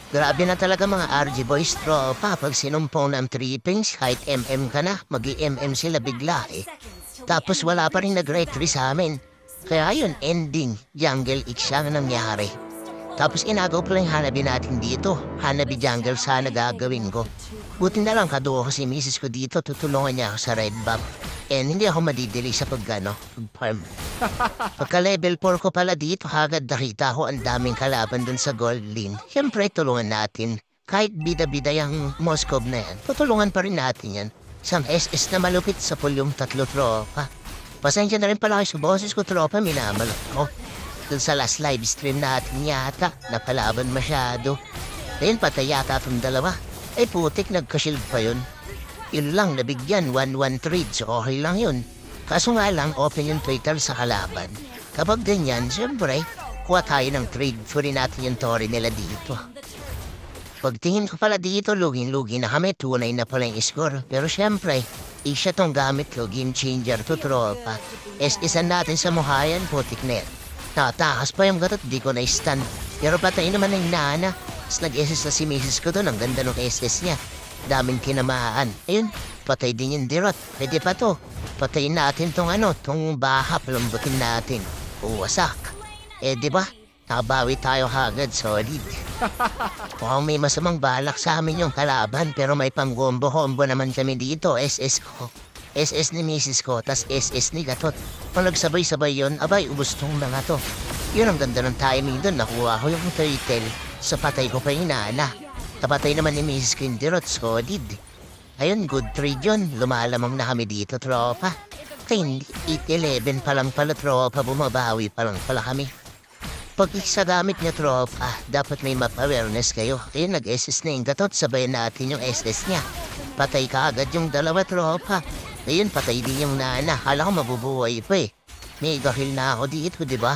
Grabe na talaga mga RG boys tropa pag sinumpong ng trippings kahit MM ka na, magi-MM sila bigla eh. Tapos wala pa rin nag-retry sa amin. Kaya yun, ending, jungle X ang nangyari. Tapos inagaw pa lang hanabi natin dito. Hanabi jungle sana gagawin ko. Buti na lang kaduo ko si misis ko dito, tutulungan niya ako sa red buff. And hindi ako madidili sa pag-farm. Pagka-level 4 ko pala dito, agad nakita ko ang daming kalaban dun sa gold lane. Siyempre, tulungan natin. Kahit bida-bida yung Moscow na yan, tutulungan pa rin natin yan. Isang SS na malupit sa pulyong 3 tropa. Pasensya na rin pala kayo sa boses ko tropa, minamalak ko. Dun sa last live stream natin yata, napalaban masyado. Then patay yata itong dalawa. Putik, nagka-shield pa yun. Yun lang, nabigyan, 1-1 trade, so okay lang yun. Kaso nga lang, open yung Twitter sa kalaban. Kapag ganyan, siyempre, kuha tayo ng trade, furin natin yung tori nila dito. Pagtingin ko pala dito, lugin-lugi na kami, tunay na pala yung score. Pero siyempre, isa tong gamit ko, game changer to tropa. Isan natin sa muhayan, putik na yan. Nakatakas pa yung gatot, di ko na-stand. Pero patay naman ng nana. Tapos nag-SS na si misis ko doon, ang ganda ng SS niya. Daming kinamaan. Ayun, patay din yung dirot. Pwede pa to. Patayin natin tong baha, palambutin natin. Wasak. Di ba? Nakabawi tayo agad, solid. Mukhang may masamang balak sa amin yung kalaban, pero may pang-gombo-combo naman kami dito, SS ko. SS ni misis ko, tas SS ni Gatot. Kung nagsabay-sabay yun, abay, ubos tong mga to. Yun ang ganda ng timing doon, nakuha ko yung turtle. Sa patay ko pa yung nana. Kapatay naman ni Mrs. Kindirot, solid. Ayun, good trade yun. Lumalamang na kami dito, tropa. Kaya 8-11 pa lang pala, tropa. Bumabawi pa lang pala kami. Pag isa gamit niya, tropa, dapat may map awareness kayo. Ayun, nag-SS na yung Gatot. Sabayan natin yung SS niya. Patay ka agad yung dalawa, tropa. Ayun, patay din yung nana. Hala ko mabubuhay pa eh. May gahil na ako dito, di ba?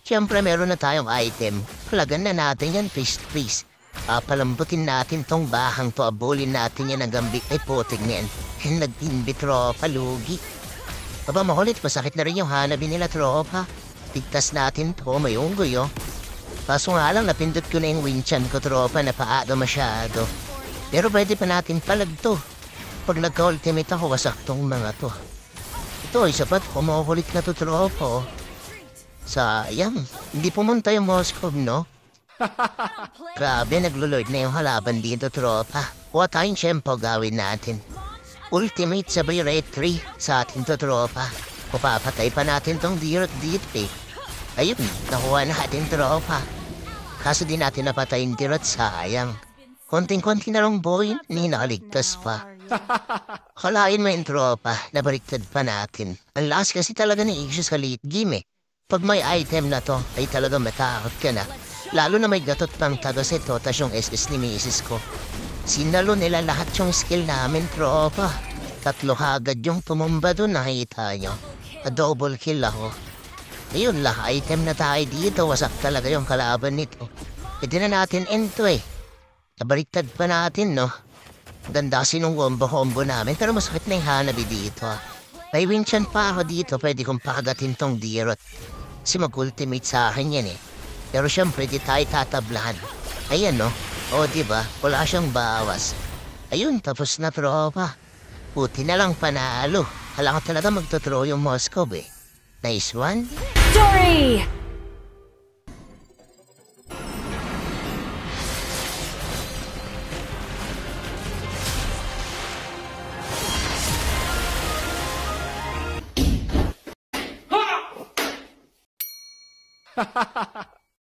Siyempre, meron na tayong item. Palagan na natin yan, please. Palambutin natin tong bahang to, abulin natin yan ang gambit ay puting yan. Nag-inbit tropa, lugi. Aba, makulit, masakit na rin yung hanabi nila tropa. Tigtas natin to, may unggoy oh. Kaso nga lang, napindot ko na yung winchan ko tropa, napaado masyado. Pero pwede pa natin palag to. Pag nagka-ultimate ako, wasak tong mga to. Ito ay sapat, kumukulit na to tropa oh. Sayang, hindi pumunta yung Moscow, no? Grabe, naglulord na yung halaban dito, tropa. Kuha tayong syempo gawin natin. Ultimate sabay rate 3 sa atin to, tropa. Kupapatay pa natin tong dirot dito eh. Ayun, nakuha natin, tropa. Kaso di natin napatay yung dirot, sayang. Konting-konti na lang boy, hindi nakaligtas pa. Kalain mo yung tropa, nabaliktad pa natin. Ang last kasi talaga ng issues sa late game eh. Pag may item na to, ay talaga matakot ka na. Lalo na may Gatot pang taga-seto, tas yung SS ni misis ko. Sinalo nila lahat yung skill namin, tropa. 3 agad yung tumumba doon, nakita nyo. Double kill ako. Ayun lang, item na tayo dito. Wasak talaga yung kalaban nito. Pwede na natin ento eh. Nabaliktad pa natin, no? Ganda kasi nung combo namin, pero masakit na yung hanabi dito. May winchan pa ako dito, pwede kong pakagatin tong dirot. Kasi mag-ultimate sa akin yan eh. Pero siyempre, di tayo tatablahan. Ayan no? O diba? Wala siyang bawas. Ayun, tapos na tropa. Puti na lang panalo. Hala ko talaga magtotro yung Moscow eh. Nice one. Story! Ha ha ha ha!